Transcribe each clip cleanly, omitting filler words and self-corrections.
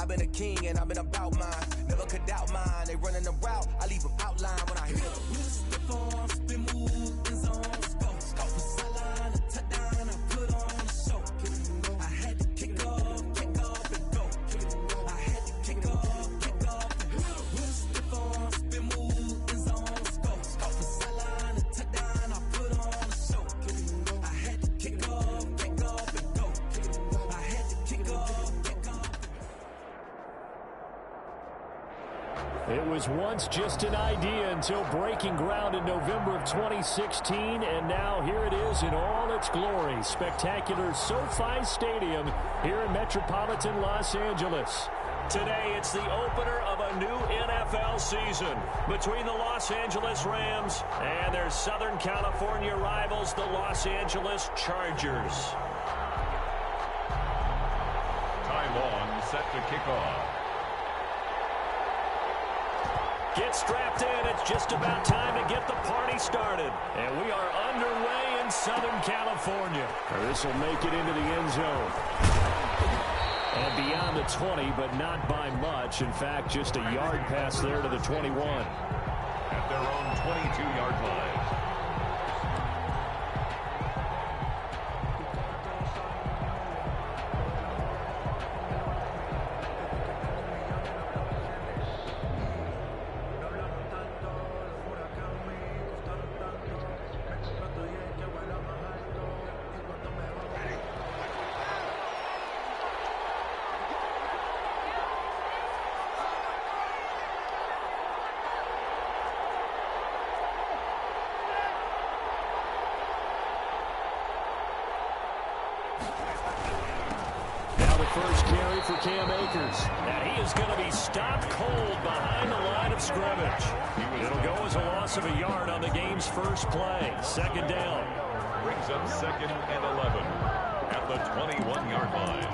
I've been a king and I've been about mine. Never could doubt mine. They running the route, I leave them outline when I hit them. Stiff on, spin move, in zone, scope. For sideline, a touchdown, I put on a show. I had to kick off and go. I had to kick off and go. Stiff on, spin move, in zone, scope. For sideline, a touchdown, I put on a show. I had to kick off and go. I had to kick off and go. It was once just an idea until breaking ground in November of 2016, and now here it is in all its glory. Spectacular SoFi Stadium here in metropolitan Los Angeles. Today, it's the opener of a new NFL season between the Los Angeles Rams and their Southern California rivals, the Los Angeles Chargers. Time on, set to kick off. Get strapped in. It's just about time to get the party started. And we are underway in Southern California. This will make it into the end zone. And beyond the 20, but not by much. In fact, just a yard pass there to the 21. At their own 22-yard line. First carry for Cam Akers. And he is going to be stopped cold behind the line of scrimmage. It'll go as a loss of a yard on the game's first play. Second down. Brings up 2nd and 11 at the 21-yard line.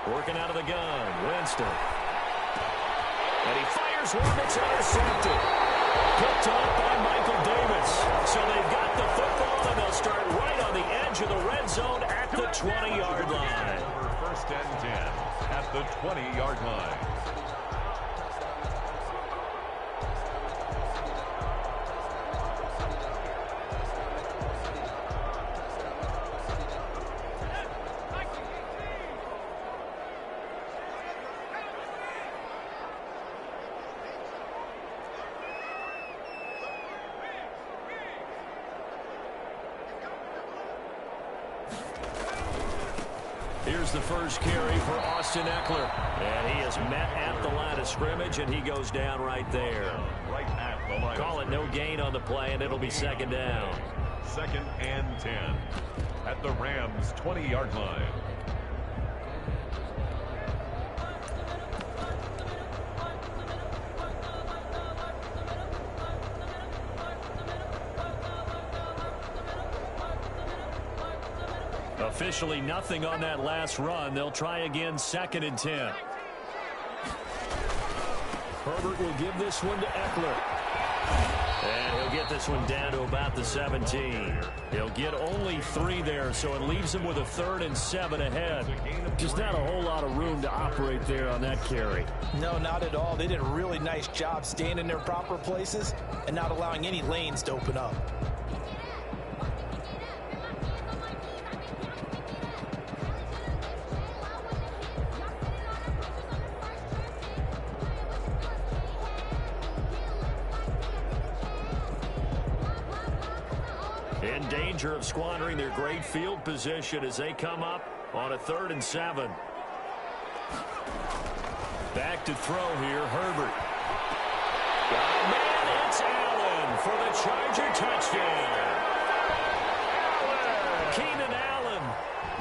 Working out of the gun, Winston. And he fires one that's intercepted. Picked off by Michael Davis. So they've got the football, and they'll start right on the edge of the red zone at the 20-yard line. First and 10 at the 20-yard line. Here's the first carry for Austin Eckler. And he is met at the line of scrimmage, and he goes down right there. Right at the line. Call it no gain on the play, and it'll be second down. 2nd and 10 at the Rams' 20-yard line. Officially nothing on that last run. They'll try again, 2nd and 10. Herbert will give this one to Eckler. And he'll get this one down to about the 17. He'll get only 3 there, so it leaves him with a 3rd and 7 ahead. Just not a whole lot of room to operate there on that carry. No, not at all. They did a really nice job staying in their proper places and not allowing any lanes to open up. In danger of squandering their great field position as they come up on a 3rd and 7. Back to throw here, Herbert. Oh, man, it's Allen for the Charger touchdown. Keenan Allen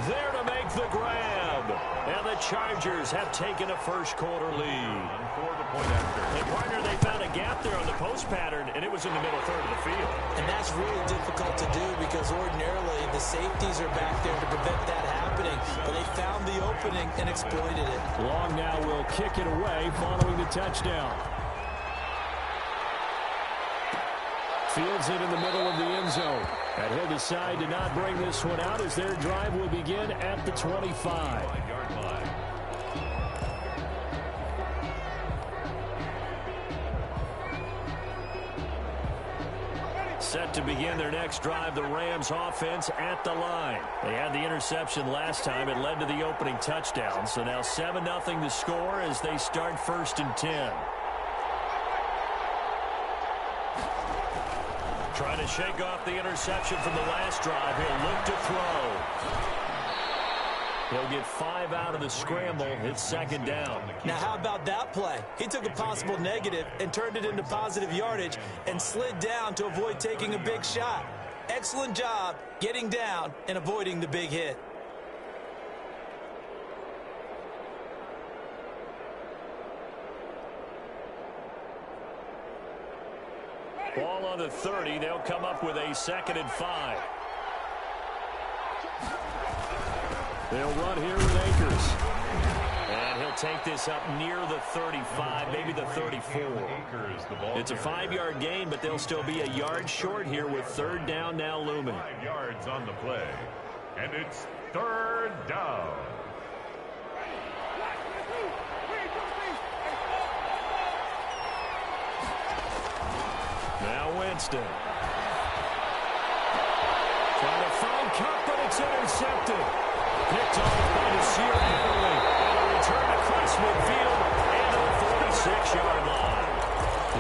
there to make the grab. And the Chargers have taken a first-quarter lead. For the point after. And, partner, they found a gap there on the post pattern, and it was in the middle third of the field. And that's really difficult to do because ordinarily the safeties are back there to prevent that happening. But they found the opening and exploited it. Long now will kick it away following the touchdown. Fields it in the middle of the end zone. And he'll decide to not bring this one out as their drive will begin at the 25. Set to begin their next drive, the Rams offense at the line. They had the interception last time. It led to the opening touchdown. So now 7-0 to score as they start 1st and 10. Trying to shake off the interception from the last drive. He'll look to throw. He'll get 5 out of the scramble. It's 2nd down. Now, how about that play? He took a possible negative and turned it into positive yardage and slid down to avoid taking a big shot. Excellent job getting down and avoiding the big hit. Ball on the 30. They'll come up with a 2nd and 5. They'll run here with Akers. And he'll take this up near the 35, maybe the 34. It's a 5-yard gain, but they'll still be a yard short here with 3rd down now looming. 5 yards on the play. And it's 3rd down. Now Winston. Trying to find Cup, but it's intercepted. Picked off by Nasir Adderley. And a return across midfield and to the 46-yard line.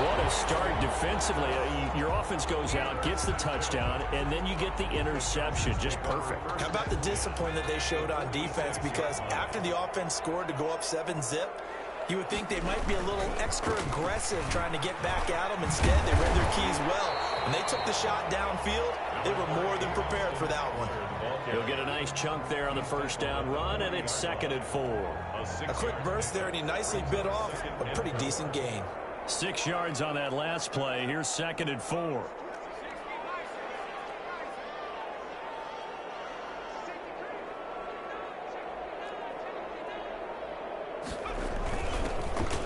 What a start defensively. Your offense goes out, gets the touchdown, and then you get the interception. Just perfect. How about the discipline that they showed on defense? Because after the offense scored to go up 7-zip, you would think they might be a little extra aggressive trying to get back at them. Instead, they read their keys well. When they took the shot downfield, they were more than prepared for that one. He'll get a nice chunk there on the 1st down run, and it's 2nd and 4. A quick burst there, and he nicely bit off a pretty decent gain. 6 yards on that last play. Here's 2nd and 4.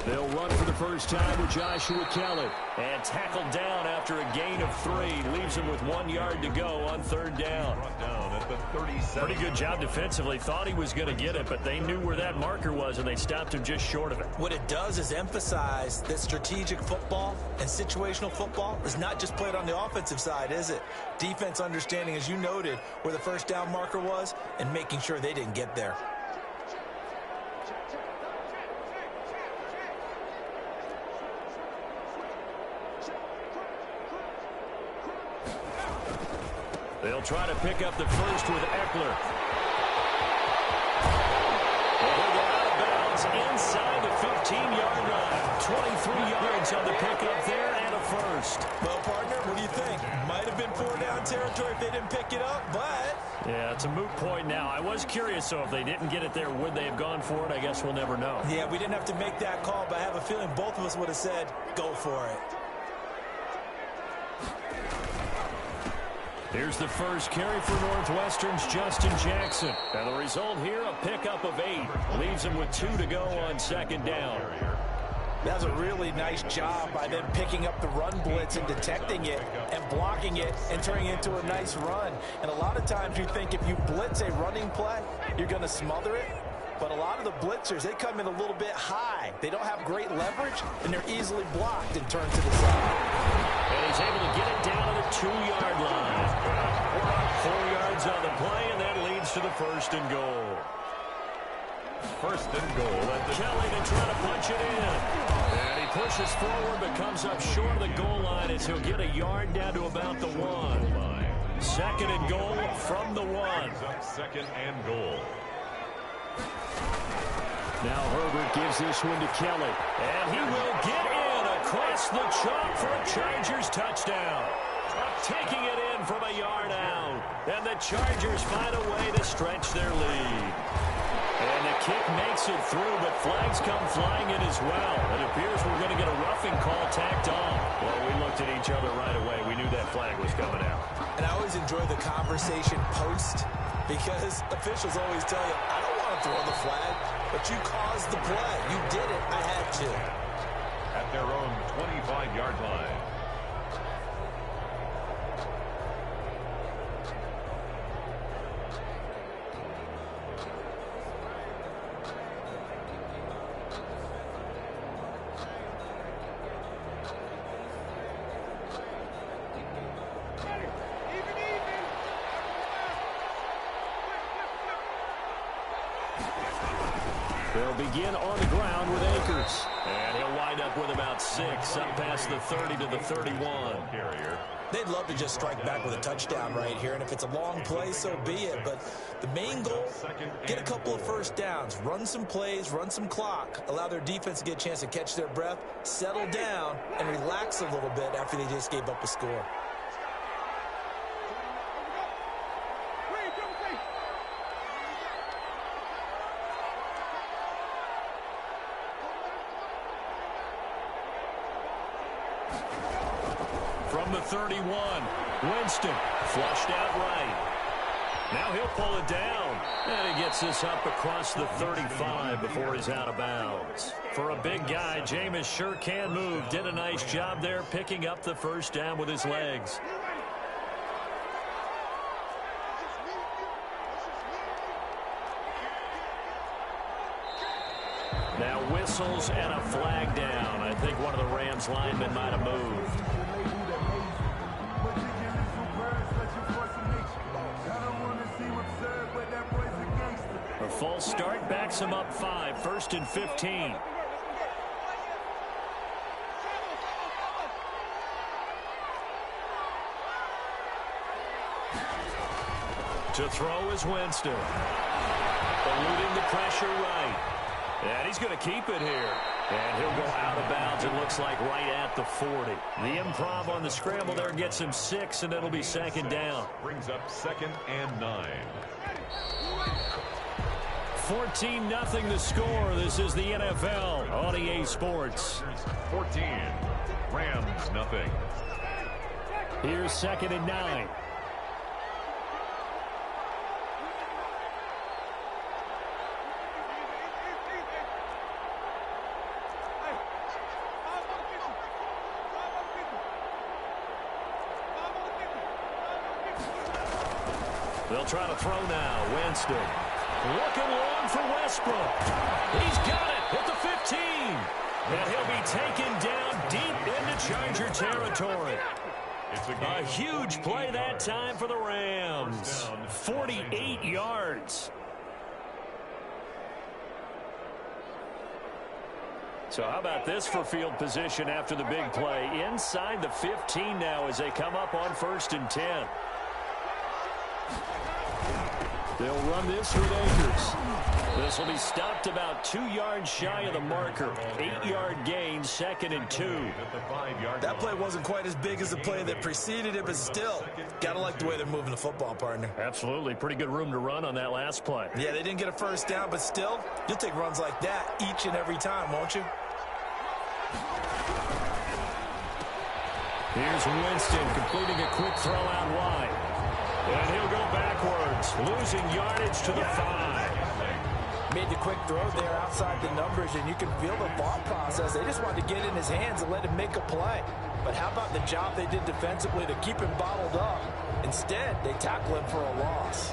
They'll run for the first time with Joshua Kelly. And tackled down after a gain of 3. Leaves him with 1 yard to go on 3rd down. Down at the 37. Pretty good job defensively. Thought he was going to get it, but they knew where that marker was, and they stopped him just short of it. What it does is emphasize that strategic football and situational football is not just played on the offensive side, is it? Defense understanding, as you noted, where the 1st down marker was and making sure they didn't get there. They'll try to pick up the first with Eckler. He'll go out of bounds inside the 15-yard line. 23 yards on the pickup there and a first. Well, partner, what do you think? Might have been 4-down territory if they didn't pick it up, but... Yeah, it's a moot point now. I was curious, so if they didn't get it there, would they have gone for it? I guess we'll never know. Yeah, we didn't have to make that call, but I have a feeling both of us would have said, go for it. Here's the first carry for Northwestern's Justin Jackson. And the result here, a pickup of 8. Leaves him with 2 to go on 2nd down. That was a really nice job by them picking up the run blitz and detecting it and blocking it and turning it into a nice run. And a lot of times you think if you blitz a running play, you're going to smother it. But a lot of the blitzers, they come in a little bit high. They don't have great leverage, and they're easily blocked and turned to the side. And he's able to get it down to the 2-yard line. 4 yards on the play, and that leads to the 1st and goal. 1st and goal. Kelly to try to punch it in. And he pushes forward, but comes up short of the goal line as he'll get a yard down to about the 1. 2nd and goal from the 1. 2nd and goal. Now Herbert gives this one to Kelly. And he will get in across the chalk for a Chargers touchdown. taking it in from a yard out. And the Chargers find a way to stretch their lead. And the kick makes it through, but flags come flying in as well. It appears we're going to get a roughing call tacked on. Well, we looked at each other right away. We knew that flag was coming out. And I always enjoy the conversation post because officials always tell you, I don't want to throw the flag, but you caused the play. You did it. I had to. At their own 25-yard line. They'll begin on the ground with Akers. And he'll wind up with about 6, up past the 30 to the 31. They'd love to just strike back with a touchdown right here, and if it's a long play, so be it. But the main goal, get a couple of first downs, run some plays, run some clock, allow their defense to get a chance to catch their breath, settle down, and relax a little bit after they just gave up a score. From the 31, Winston flushed out right. Now he'll pull it down. And he gets this up across the 35 before he's out of bounds. For a big guy, Jameis sure can move. Did a nice job there picking up the first down with his legs. Now whistles and a flag down. I think one of the Rams linemen might have moved. A false start backs him up 5, 1st and 15. To throw is Winston. Eluding the pressure right. And he's going to keep it here. And he'll go out of bounds, it looks like, right at the 40. The improv on the scramble there gets him 6, and it'll be 2nd down. Brings up 2nd and 9. 14-0 the score. This is the NFL on EA Sports. 14. Rams nothing. Here's 2nd and 9. They'll try to throw now. Winston looking long for Westbrook. He's got it at the 15. And he'll be taken down deep into Charger territory. A huge play that time for the Rams. 48 yards. So how about this for field position after the big play? Inside the 15 now as they come up on 1st and 10. They'll run this with Akers. This will be stopped about 2 yards shy of the marker. 8-yard gain, 2nd and 2. That play wasn't quite as big as the play that preceded it, but still, got to like the way they're moving the football, partner. Absolutely. Pretty good room to run on that last play. Yeah, they didn't get a first down, but still, you'll take runs like that each and every time, won't you? Here's Winston completing a quick throw out wide. And he'll go backwards, losing yardage to the 5. Made the quick throw there outside the numbers, and you can feel the thought process. They just wanted to get in his hands and let him make a play. But how about the job they did defensively to keep him bottled up? Instead, they tackle him for a loss.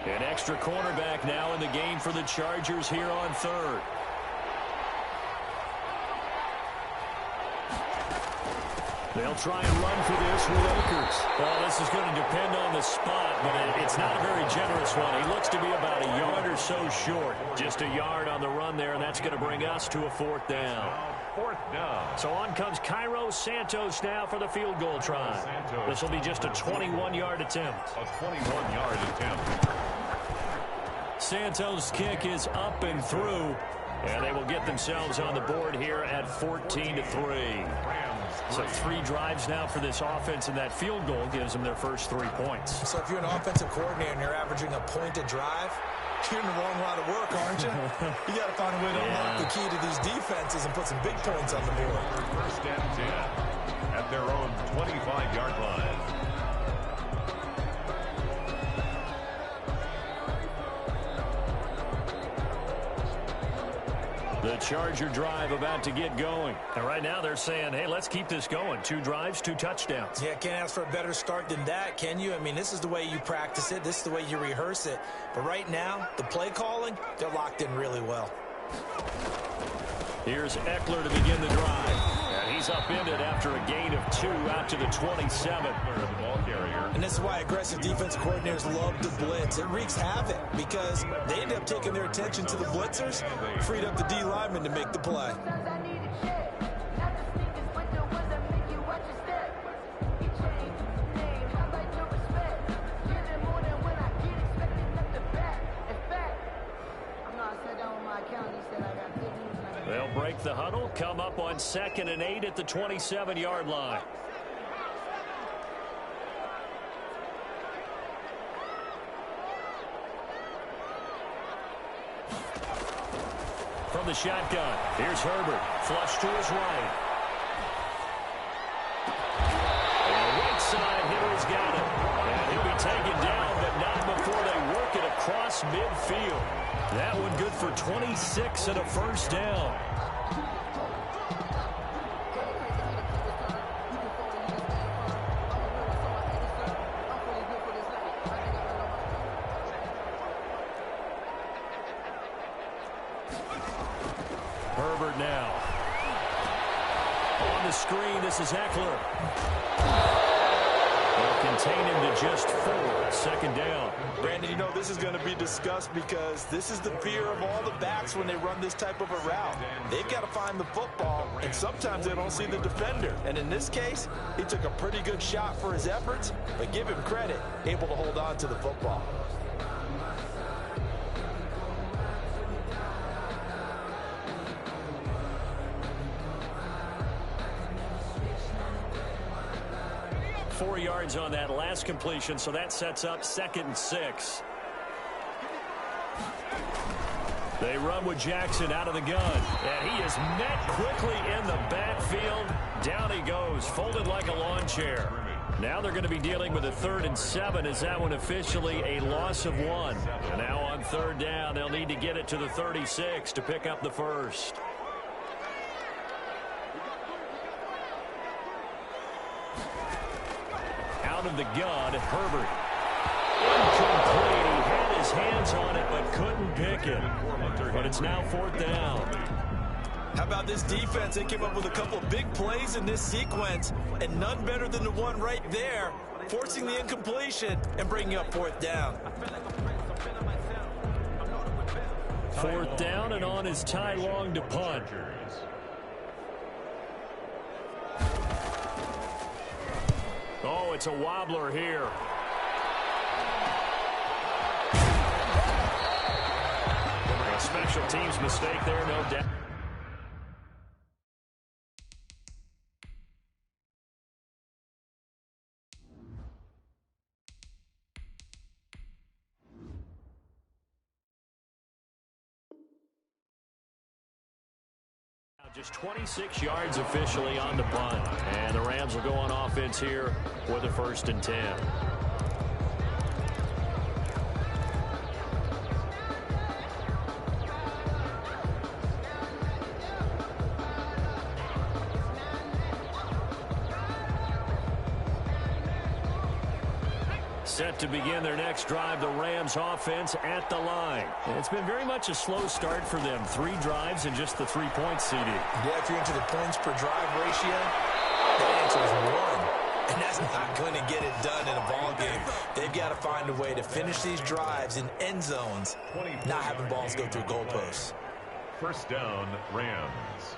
An extra cornerback now in the game for the Chargers here on 3rd. They'll try and run for this with Akers. Well, this is going to depend on the spot, but it's not a very generous one. He looks to be about a yard or so short. Just a yard on the run there, and that's going to bring us to a 4th down. 4th down. So on comes Cairo Santos now for the field goal try. This will be just a 21-yard attempt. A 21-yard attempt. Santos' kick is up and through, and they will get themselves on the board here at 14-3. So 3 drives now for this offense, and that field goal gives them their first 3 points. So if you're an offensive coordinator and you're averaging a point a drive, you're in the wrong line of work, aren't you? You got to find a way to unlock the key to these defenses and put some big points on the board. First and 10 at their own 25-yard line. The Charger drive about to get going. And right now they're saying, hey, let's keep this going. 2 drives, 2 touchdowns. Yeah, can't ask for a better start than that, can you? I mean, this is the way you practice it. This is the way you rehearse it. But right now, the play calling, they're locked in really well. Here's Eckler to begin the drive. And he's upended after a gain of 2 out to the 27. And this is why aggressive defense coordinators love to blitz. It wreaks havoc because they end up taking their attention to the blitzers, freed up the D lineman to make the play. They'll break the huddle, come up on 2nd and 8 at the 27-yard line. From the shotgun, here's Herbert. Flush to his right. On the right side, Henry's got it. And he'll be taken down, but not before they work it across midfield. That one good for 26 and a first down. Herbert now. On the screen, this is Eckler. They'll contain him to just 4. 2nd down. Brandon, you know this is going to be discussed because this is the fear of all the backs when they run this type of a route. They've got to find the football, and sometimes they don't see the defender. And in this case, he took a pretty good shot for his efforts, but give him credit, able to hold on to the football. Four yards on that last completion, so that sets up 2nd and 6. They run with Jackson out of the gun, and he is met quickly in the backfield. Down he goes, folded like a lawn chair. Now they're going to be dealing with a 3rd and 7. Is that one officially a loss of 1? And now on 3rd down, they'll need to get it to the 36 to pick up the first. Out of the gun, Herbert. Incomplete. He had his hands on it, but couldn't pick it. But it's now 4th down. How about this defense? They came up with a couple of big plays in this sequence, and none better than the one right there, forcing the incompletion and bringing up 4th down. 4th down, and on is Ty Long to punt. Oh, it's a wobbler here. A special teams mistake there, no doubt. Just 26 yards officially on the punt. And the Rams will go on offense here with a 1st and 10. Set to begin their next drive, the Rams offense at the line. And it's been very much a slow start for them. 3 drives and just the 3 points, CD. Yeah, if you're into the points per drive ratio, the answer is 1. And that's not going to get it done in a ball game. They've got to find a way to finish these drives in end zones, not having balls go through goalposts. 1st down, Rams.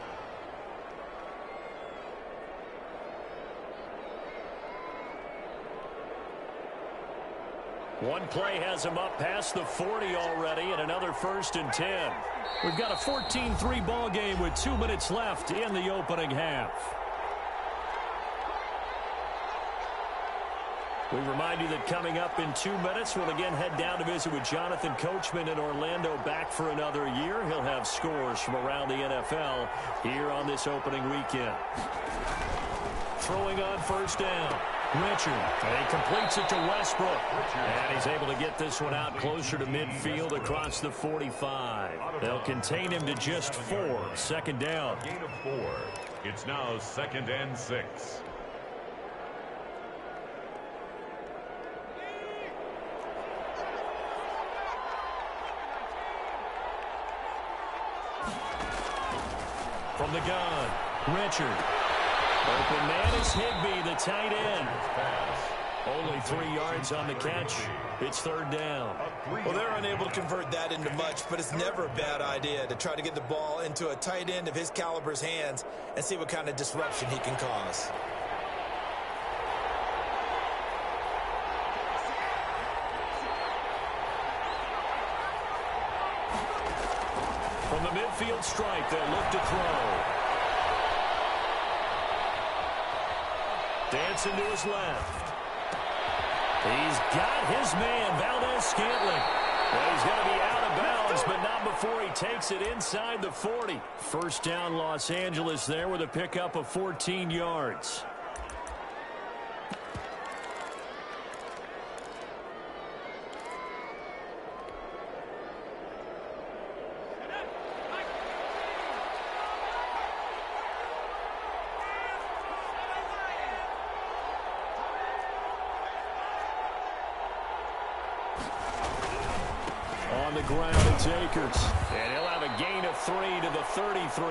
One play has him up past the 40 already, and another 1st and 10. We've got a 14-3 ball game with 2 minutes left in the opening half. We remind you that coming up in 2 minutes, we'll again head down to visit with Jonathan Coachman in Orlando, back for another year. He'll have scores from around the NFL here on this opening weekend. Throwing on 1st down. Richard, and he completes it to Westbrook. And he's able to get this one out closer to midfield across the 45. They'll contain him to just 4. 2nd down. Gain of 4. It's now 2nd and 6. From the gun, Richard. Open man is Higbee, the tight end. Only 3 yards on the catch. It's 3rd down. Well, they're unable to convert that into much, but it's never a bad idea to try to get the ball into a tight end of his caliber's hands and see what kind of disruption he can cause. From the midfield stripe, they'll look to throw. Dancing to his left. He's got his man, Valdez-Scantling. Well, he's going to be out of bounds, but not before he takes it inside the 40. 1st down, Los Angeles there with a pickup of 14 yards. On the ground, it's Akers. And he'll have a gain of 3 to the 33.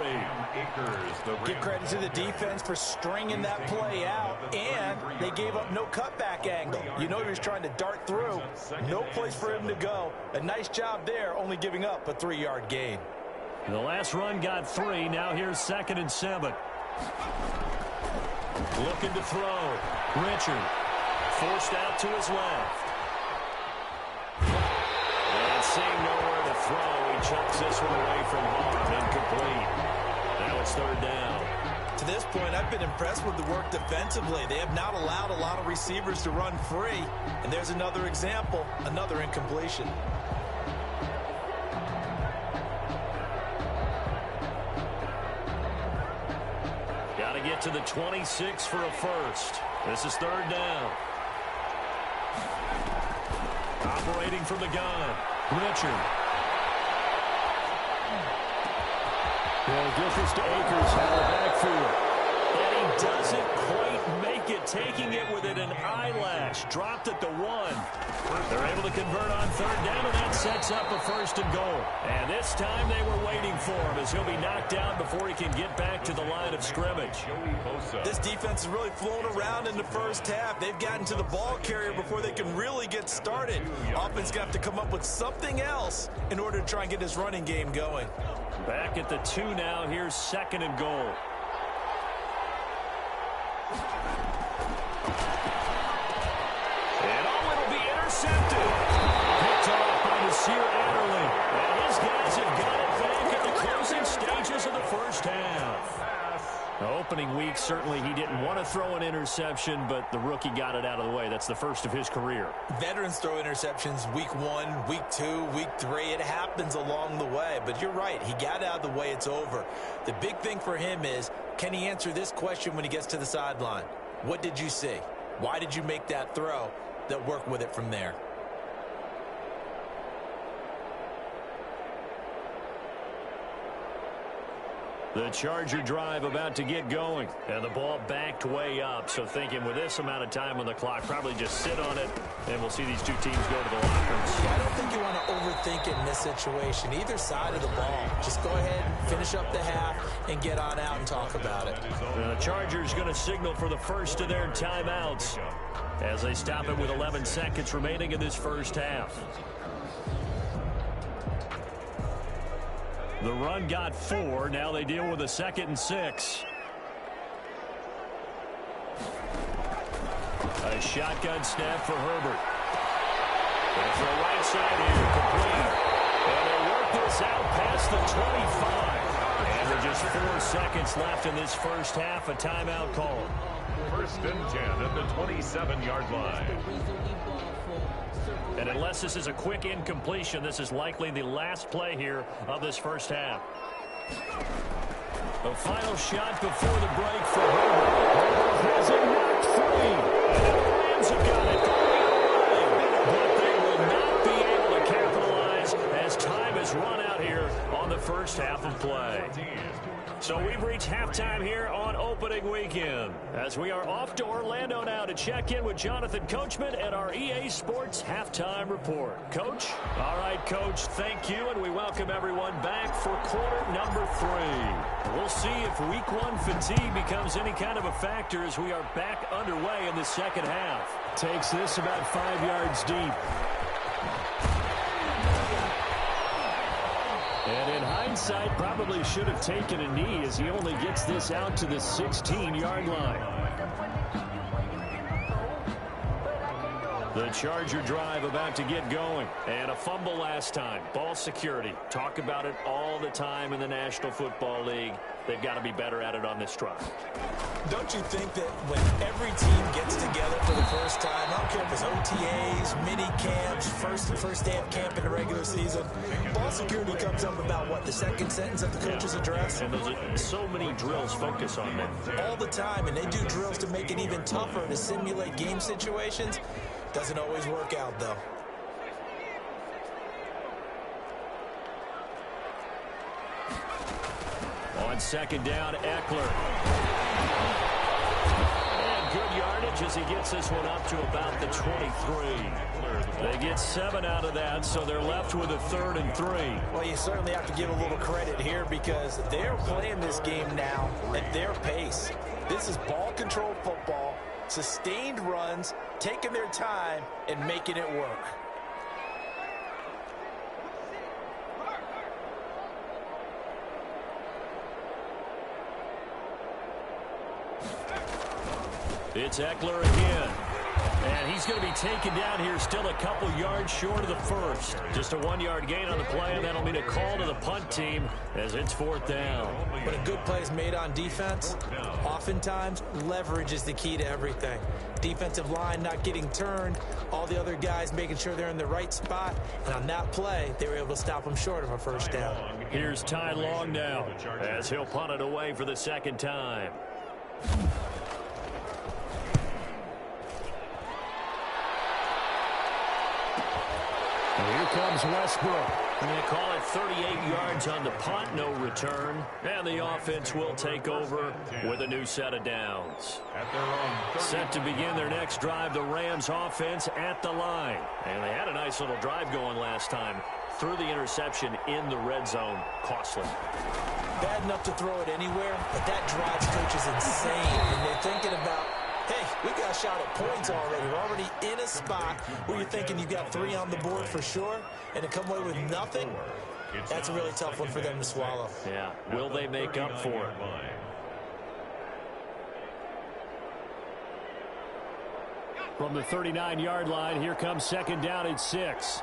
Give credit to the defense for stringing that play out, and they gave up no cutback angle. You know he was trying to dart through. No place for him to go. A nice job there, only giving up a 3-yard gain. The last run got 3. Now here's 2nd and 7. Looking to throw. Richard. Forced out to his left. Seeing nowhere to throw, he chucks this one away from harm, incomplete. Now it's 3rd down. To this point, I've been impressed with the work defensively. They have not allowed a lot of receivers to run free. And there's another example, another incompletion. Got to get to the 26 for a 1st. This is 3rd down. Operating from the gun. Richard. Well, difference to Akers out of the backfield. And he doesn't quite make it, taking it within an eyelash. Dropped at the 1. They're able to convert on 3rd down, and that sets up a 1st and goal. And this time they were waiting for him, as he'll be knocked down before he can get back to the line of scrimmage. This defense has really flown around in the 1st half. They've gotten to the ball carrier before they can really get started. Offense got to come up with something else in order to try and get this running game going. Back at the 2 now. Here's 2nd and goal. And it'll be intercepted. Picked off by Nasir Adderley. And his guys have got it back at the closing stages of the 1st half. The opening week, certainly he didn't want to throw an interception, but the rookie got it out of the way. That's the first of his career. Veterans throw interceptions week 1, week 2, week 3. It happens along the way. But you're right. He got out of the way. It's over. The big thing for him is, can he answer this question when he gets to the sideline? What did you see? Why did you make that throw? They'll work with it from there. The Charger drive about to get going. And the ball backed way up. So thinking with this amount of time on the clock, probably just sit on it, and we'll see these two teams go to the lockers. Yeah, I don't think you want to overthink it in this situation. Either side of the ball. Just go ahead, finish up the half, and get on out and talk about it. And the Chargers going to signal for the first of their timeouts as they stop it with 11 seconds remaining in this first half. The run got 4. Now they deal with a 2nd and 6. A shotgun snap for Herbert. And for the right side here, complete. And they work this out past the 25. And with just 4 seconds left in this first half, a timeout call. First and 10 at the 27-yard line. And unless this is a quick incompletion, this is likely the last play here of this first half. The final shot before the break for Herbert. Herbert has it knocked free. And the Rams have got it going. But they will not be able to capitalize as time has run out here on the first half of play. So we've reached halftime here on opening weekend, as we are off to Orlando now to check in with Jonathan Coachman and our EA Sports Halftime Report. Coach? All right, Coach, thank you, and we welcome everyone back for quarter number 3. We'll see if week 1 fatigue becomes any kind of a factor as we are back underway in the second half. Takes this about 5 yards deep. And in hindsight, probably should have taken a knee as he only gets this out to the 16-yard line. The Charger drive about to get going. And a fumble last time. Ball security. Talk about it all the time in the National Football League. They've got to be better at it on this drive. Don't you think that when every team gets together for the first time, I don't care if it's OTAs, mini camps, first day of camp in the regular season, ball security comes up about, what, the second sentence of the coach's address? And there's so many drills focus on that. All the time, and they do drills to make it even tougher to simulate game situations. Doesn't always work out, though. On second down, Eckler. And good yardage as he gets this one up to about the 23. They get 7 out of that, so they're left with a 3rd and 3. Well, you certainly have to give a little credit here because they're playing this game now at their pace. This is ball control football, sustained runs, taking their time, and making it work. It's Eckler again. And he's going to be taken down here still a couple yards short of the first. Just a 1-yard gain on the play, and that'll mean a call to the punt team as it's 4th down. When a good play is made on defense, oftentimes leverage is the key to everything. Defensive line not getting turned, all the other guys making sure they're in the right spot, and on that play, they were able to stop them short of a first down. Here's Ty Long now as he'll punt it away for the second time. Here comes Westbrook. And they call it 38 yards on the punt, no return. And the offense will take over with a new set of downs. Set to begin their next drive, the Rams offense at the line. And they had a nice little drive going last time. Threw the interception in the red zone. Costly. Bad enough to throw it anywhere, but that drives coaches insane. And they're thinking about, hey, we got a shot at points already. We're already in a spot where you're thinking you got 3 on the board for sure, and to come away with nothing, that's a really tough one for them to swallow. Yeah, will they make up for it? From the 39-yard line, here comes second down and 6.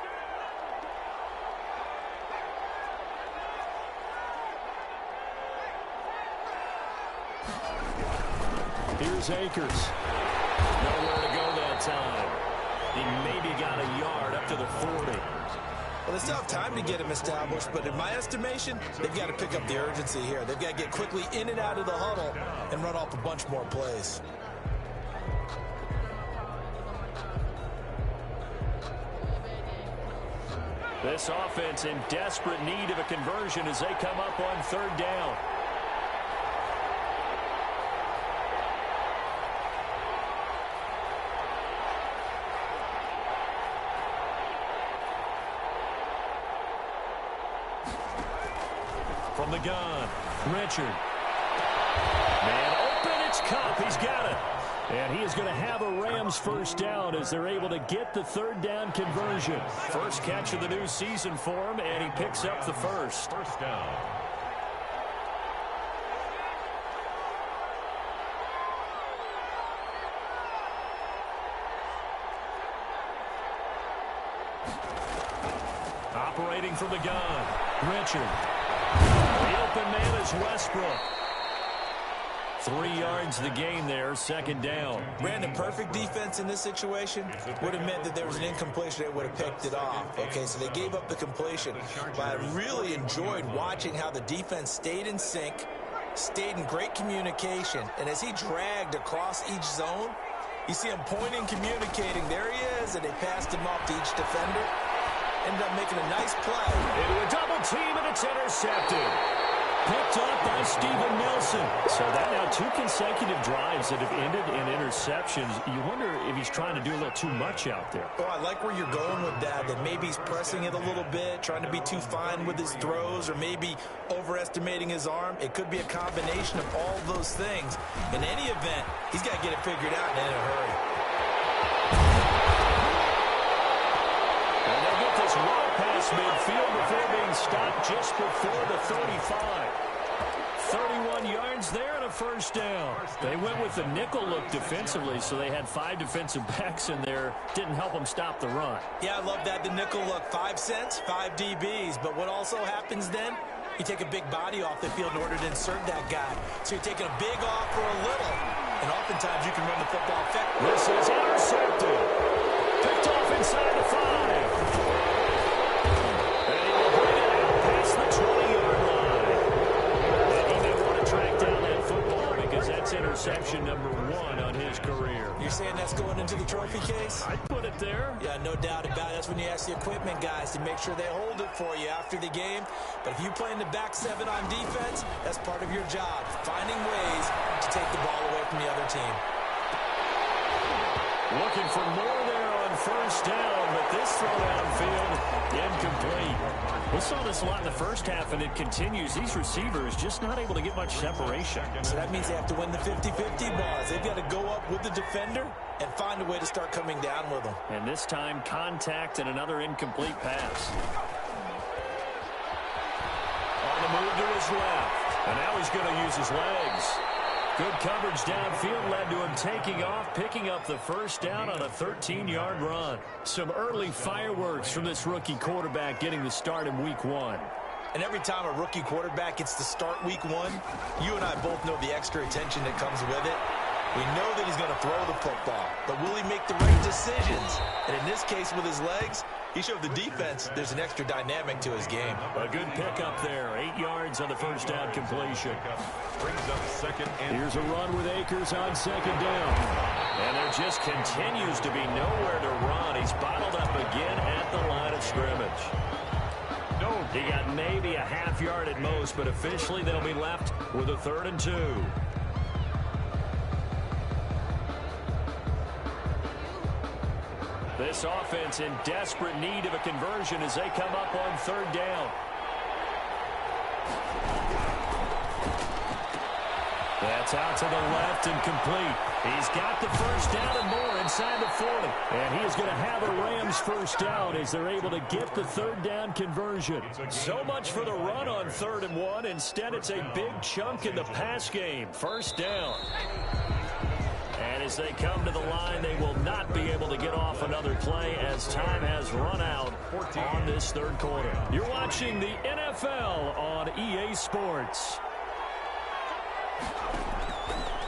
Here's Akers. Nowhere to go that time. He maybe got a yard up to the 40. Well, they still have time to get him established, but in my estimation, they've got to pick up the urgency here. They've got to get quickly in and out of the huddle and run off a bunch more plays. This offense in desperate need of a conversion as they come up on 3rd down. From the gun, Richard. Man open, it's Cup. He's got it. And he is going to have a Rams first down as they're able to get the 3rd down conversion. First catch of the new season for him, and he picks up the first. First down. Operating from the gun, Richard. The open man is Westbrook. 3 yards the game there, second down. Brandon, perfect defense in this situation would have meant that there was an incompletion. They would have picked it off. Okay, so they gave up the completion. But I really enjoyed watching how the defense stayed in sync, stayed in great communication. And as he dragged across each zone, you see him pointing, communicating. There he is, and they passed him off to each defender. Ended up making a nice play. Into a double team, and it's intercepted. Picked up by Steven Nelson. So that now 2 consecutive drives that have ended in interceptions. You wonder if he's trying to do a little too much out there. Oh, I like where you're going with that maybe he's pressing it a little bit, trying to be too fine with his throws, or maybe overestimating his arm. It could be a combination of all those things. In any event, he's got to get it figured out and in a hurry. And they get this wide pass midfield before being stopped just before the 35. 31 yards there and a first down. They went with the nickel look defensively, so they had 5 defensive backs in there. Didn't help them stop the run. Yeah, I love that, the nickel look. 5 cents, 5 DBs. But what also happens then, you take a big body off the field in order to insert that guy. So you're taking a big off for a little. And oftentimes you can run the football effectively. This is intercepted. Picked off inside the 5. And he will bring it out past the 20-yard line. And he may want to track down that football because that's interception number 1 on his career. You're saying that's going into the trophy case? I'd put it there. Yeah, no doubt about it. That's when you ask the equipment guys to make sure they hold it for you after the game. But if you play in the back 7 on defense, that's part of your job, finding ways to take the ball away from the other team. Looking for more there on first down, but this throw downfield incomplete. We saw this a lot in the first half, and it continues. These receivers just not able to get much separation. So that means they have to win the 50-50 balls. They've got to go up with the defender and find a way to start coming down with them. And this time, contact and another incomplete pass. On the move to his left. And now he's going to use his legs. Good coverage downfield led to him taking off, picking up the first down on a 13-yard run. Some early fireworks from this rookie quarterback getting the start in week 1. And every time a rookie quarterback gets to start week 1, you and I both know the extra attention that comes with it. We know that he's going to throw the football, but will he make the right decisions? And in this case with his legs, he showed the defense there's an extra dynamic to his game. A good pickup there. 8 yards on the first down completion. Brings up second and Here's a run with Akers on second down. And there just continues to be nowhere to run. He's bottled up again at the line of scrimmage. no. He got maybe a half yard at most, but officially they'll be left with a 3rd and 2. This offense in desperate need of a conversion as they come up on 3rd down. That's out to the left and complete. He's got the first down and more inside the 40. And he is going to have a Rams first down as they're able to get the 3rd down conversion. So much for the run on 3rd and 1. Instead, it's a big chunk in the pass game. First down. And as they come to the line, they will not be able to get off another play as time has run out on this 3rd quarter. You're watching the NFL on EA Sports.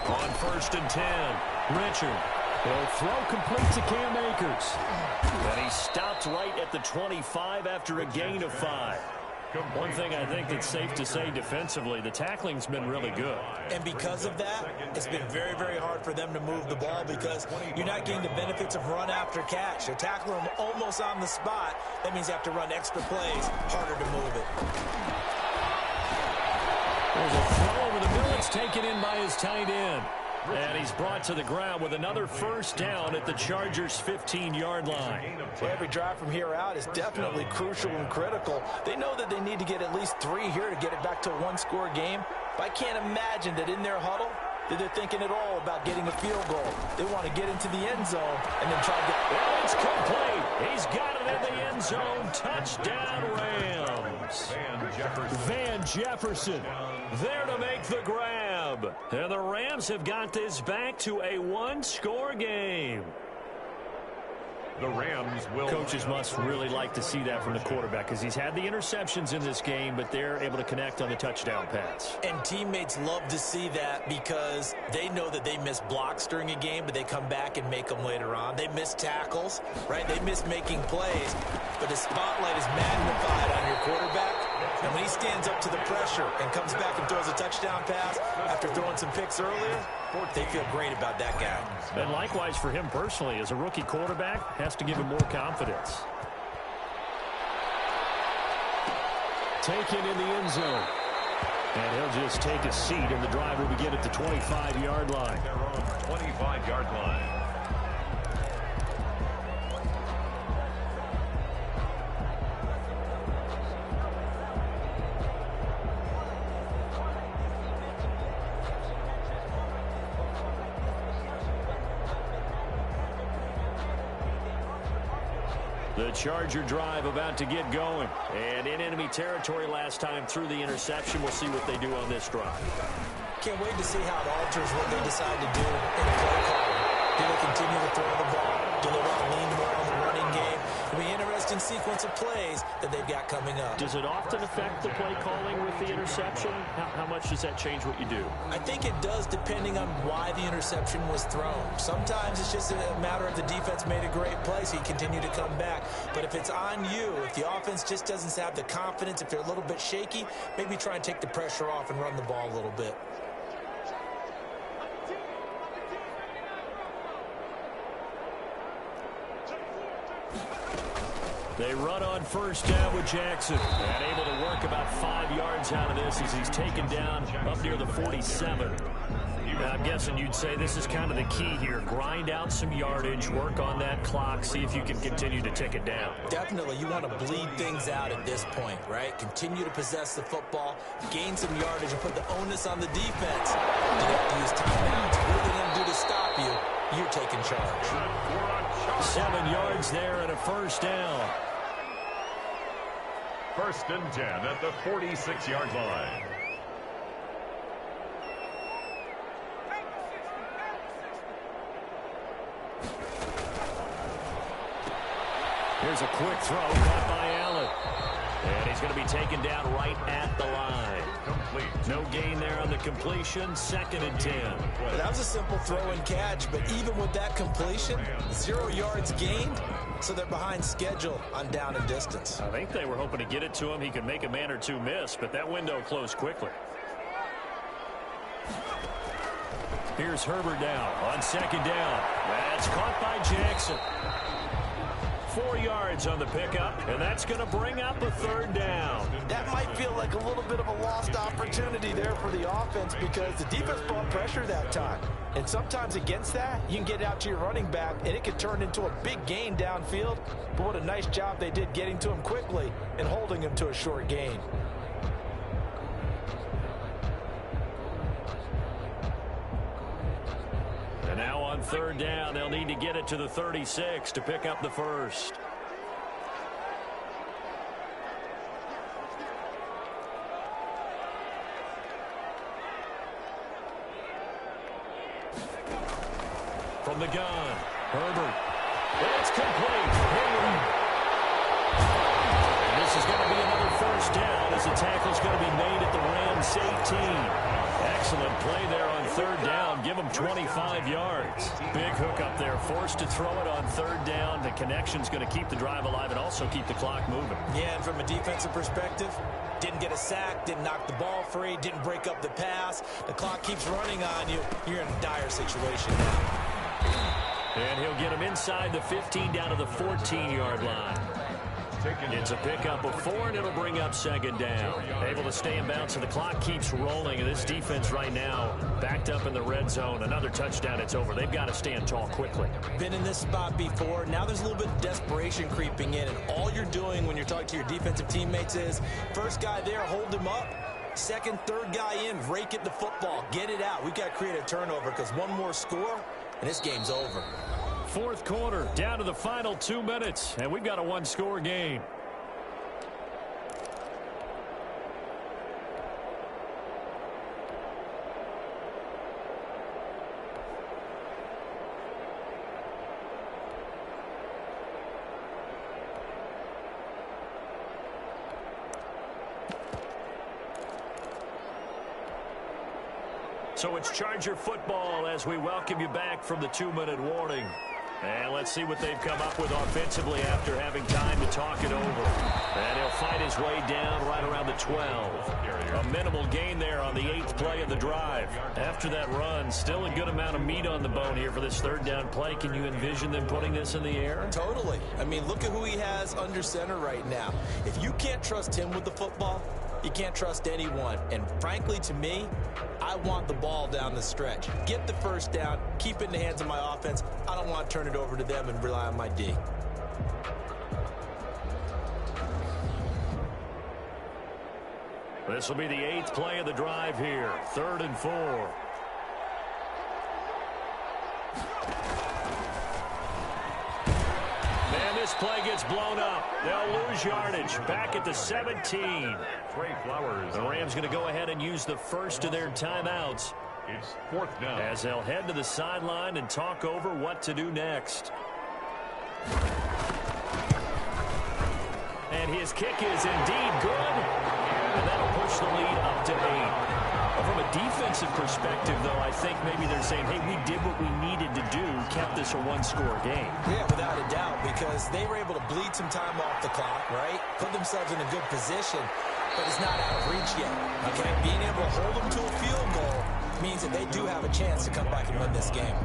On 1st and 10, Richard. He'll throw complete to Cam Akers. And he stopped right at the 25 after a gain of 5. One thing I think that's safe to say defensively, the tackling's been really good. And because of that, it's been very, very hard for them to move the ball because you're not getting the benefits of run after catch. They're tackling them almost on the spot. That means they have to run extra plays, harder to move it. There's a throw over the middle. It's taken in by his tight end. And he's brought to the ground with another first down at the Chargers' 15-yard line. Well, every drive from here out is definitely crucial and critical. They know that they need to get at least 3 here to get it back to a 1-score game. But I can't imagine that in their huddle that they're thinking at all about getting a field goal. They want to get into the end zone and then try to get... Well, it's complete. He's got it in the end zone. Touchdown, Rams. Van Jefferson there to make the grab. And the Rams have got this back to a 1-score game. The Rams will... Coaches must really like to see that from the quarterback because he's had the interceptions in this game, but they're able to connect on the touchdown pass. And teammates love to see that because they know that they miss blocks during a game, but they come back and make them later on. They miss tackles, right? They miss making plays, but the spotlight is magnified on your quarterback. And when he stands up to the pressure and comes back and throws a touchdown pass after throwing some picks earlier, they feel great about that guy. And likewise for him personally, as a rookie quarterback, has to give him more confidence. Taken in the end zone. And he'll just take a seat, and the drive will begin at the 25-yard line. Their own 25-yard line. The Charger drive about to get going. And in enemy territory last time through the interception. We'll see what they do on this drive. Can't wait to see how it alters what they decide to do in the play call. Do they continue to throw the ball? Do they want to lean more on the running game? It'll be an interesting sequence of plays that they've got coming up. Does it often affect the play calling with the interception? How much does that change what you do? I think it does, depending on why the interception was thrown. Sometimes it's just a matter of the defense made a great play, so you continue to come back. But if it's on you, if the offense just doesn't have the confidence, if they're a little bit shaky, maybe try and take the pressure off and run the ball a little bit. They run on first down with Jackson. And able to work about 5 yards out of this as he's taken down up near the 47. Now, I'm guessing you'd say this is kind of the key here. Grind out some yardage, work on that clock, see if you can continue to tick it down. Definitely. You want to bleed things out at this point, right? Continue to possess the football, gain some yardage, and put the onus on the defense. Do they have to use timeouts? What are they going to do to stop you? You're taking charge. 7 yards there and a first down. First and 10 at the 46-yard line. Here's a quick throw caught by Allen. And he's going to be taken down right at the line. Complete. No gain there on the completion. 2nd and 10. That was a simple throw and catch, but even with that completion, 0 yards gained, so they're behind schedule on down and distance. I think they were hoping to get it to him. He could make a man or two miss, but that window closed quickly. Here's Herbert now on 2nd down. That's caught by Jackson. 4 yards on the pickup, and that's going to bring up a 3rd down. That might feel like a little bit of a lost opportunity there for the offense because the defense brought pressure that time. And sometimes against that, you can get out to your running back, and it could turn into a big gain downfield. But what a nice job they did getting to him quickly and holding him to a short gain. And now on 3rd down, they'll need to get it to the 36 to pick up the first. From the gun, Herbert. It's complete. And this is going to be another first down as the tackle's going to be made at the Rams 18. Excellent play there on 3rd down. Give them 25 yards. Big hook up there. Forced to throw it on 3rd down. The connection's going to keep the drive alive and also keep the clock moving. Yeah, and from a defensive perspective, didn't get a sack, didn't knock the ball free, didn't break up the pass. The clock keeps running on you. You're in a dire situation now. And he'll get him inside the 15 down to the 14-yard line. It's a pickup of 4, and it'll bring up 2nd down. Able to stay in bounds, so the clock keeps rolling. And this defense right now backed up in the red zone. Another touchdown, it's over. They've got to stand tall quickly. Been in this spot before. Now there's a little bit of desperation creeping in. And all you're doing when you're talking to your defensive teammates is, first guy there, hold him up. Second, third guy in, rake at the football. Get it out. We've got to create a turnover because one more score, and this game's over. 4th quarter, down to the final 2 minutes, and we've got a 1-score game. So it's Charger football as we welcome you back from the 2-minute warning. And let's see what they've come up with offensively after having time to talk it over. And he'll fight his way down right around the 12. A minimal gain there on the 8th play of the drive. After that run, still a good amount of meat on the bone here for this 3rd down play. Can you envision them putting this in the air? Totally. I mean, look at who he has under center right now. If you can't trust him with the football, you can't trust anyone. And frankly, to me, I want the ball down the stretch. Get the 1st down, keep it in the hands of my offense. I don't want to turn it over to them and rely on my D. This will be the 8th play of the drive here. 3rd and 4. This play gets blown up. They'll lose yardage. Back at the 17. Trey Flowers. The Rams going to go ahead and use the first of their timeouts. It's 4th down. As they'll head to the sideline and talk over what to do next. And his kick is indeed good. And that'll push the lead up to 8. From a defensive perspective, though, I think maybe they're saying, hey, we did what we needed to do, kept this a one-score game. Yeah, without a doubt, because they were able to bleed some time off the clock, right? Put themselves in a good position, but it's not out of reach yet, okay? Being able to hold them to a field goal means that they do have a chance to come back and win this game.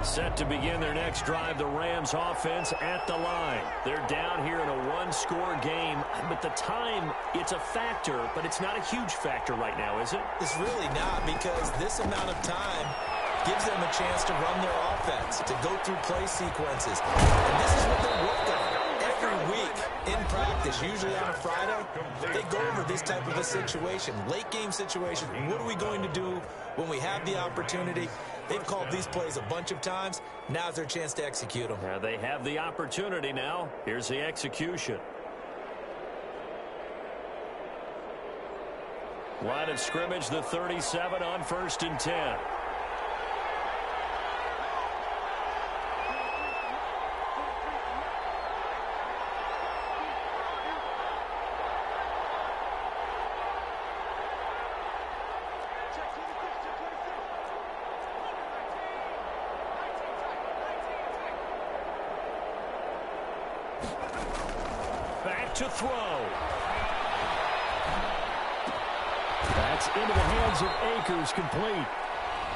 Set to begin their next drive, the Rams offense at the line. They're down here in a one-score game, but the time, it's a factor, but it's not a huge factor right now, is it? It's really not, because this amount of time gives them a chance to run their offense, to go through play sequences. And this is what they work on every week in practice, usually on a Friday. They go over this type of a situation, late game situation. What are we going to do when we have the opportunity? They've called these plays a bunch of times. Now's their chance to execute them. They have the opportunity now. Here's the execution. Line of scrimmage, the 37 on 1st and 10. To throw. That's into the hands of Akers, complete.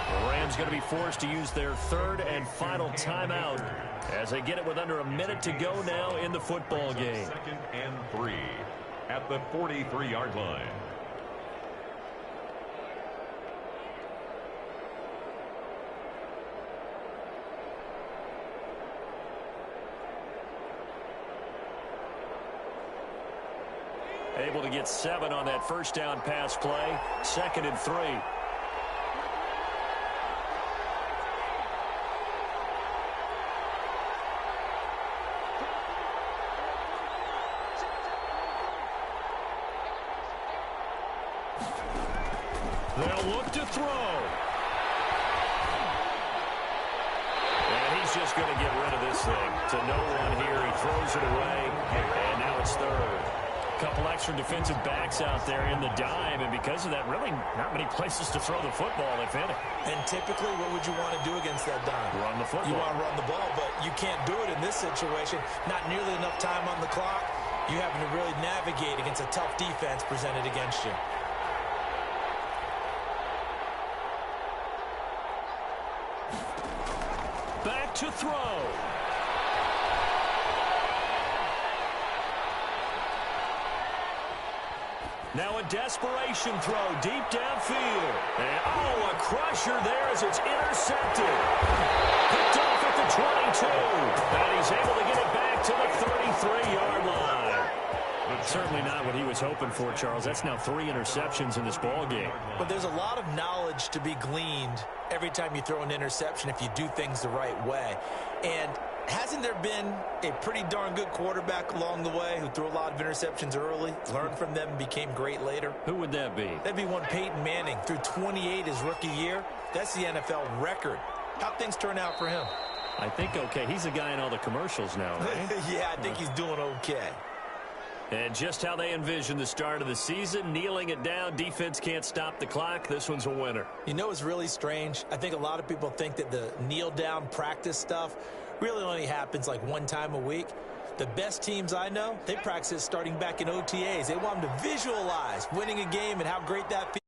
The Rams going to be forced to use their 3rd and final timeout as they get it with under a minute to go now in the football game. 2nd and 3 at the 43-yard line. Able to get 7 on that 1st down pass play. 2nd and 3. They'll look to throw. And he's just going to get rid of this thing. To no one here. He throws it away. And now it's 3rd. Couple extra defensive backs out there in the dime, and because of that, really not many places to throw the football, if any. And typically, what would you want to do against that dime? Run the football. You want to run the ball, but you can't do it in this situation. Not nearly enough time on the clock. You having to really navigate against a tough defense presented against you. Back to throw. Now a desperation throw deep downfield. And, a crusher there as it's intercepted. Picked off at the 22. And he's able to get it back to the 33-yard line. Certainly not what he was hoping for, Charles. That's now 3 interceptions in this ball game. But there's a lot of knowledge to be gleaned every time you throw an interception if you do things the right way. And Hasn't there been a pretty darn good quarterback along the way who threw a lot of interceptions early, learned from them, and became great later? Who would that be? That'd be one Peyton Manning, threw 28 his rookie year. That's the NFL record. How'd things turn out for him? I think okay. He's a guy in all the commercials now, right? Yeah, I think he's doing okay. And just how they envision the start of the season, kneeling it down, defense can't stop the clock. This one's a winner. You know what's really strange? I think a lot of people think that the kneel-down practice stuff really only happens like one time a week. The best teams I know, they practice starting back in OTAs. They want them to visualize winning a game and how great that feels.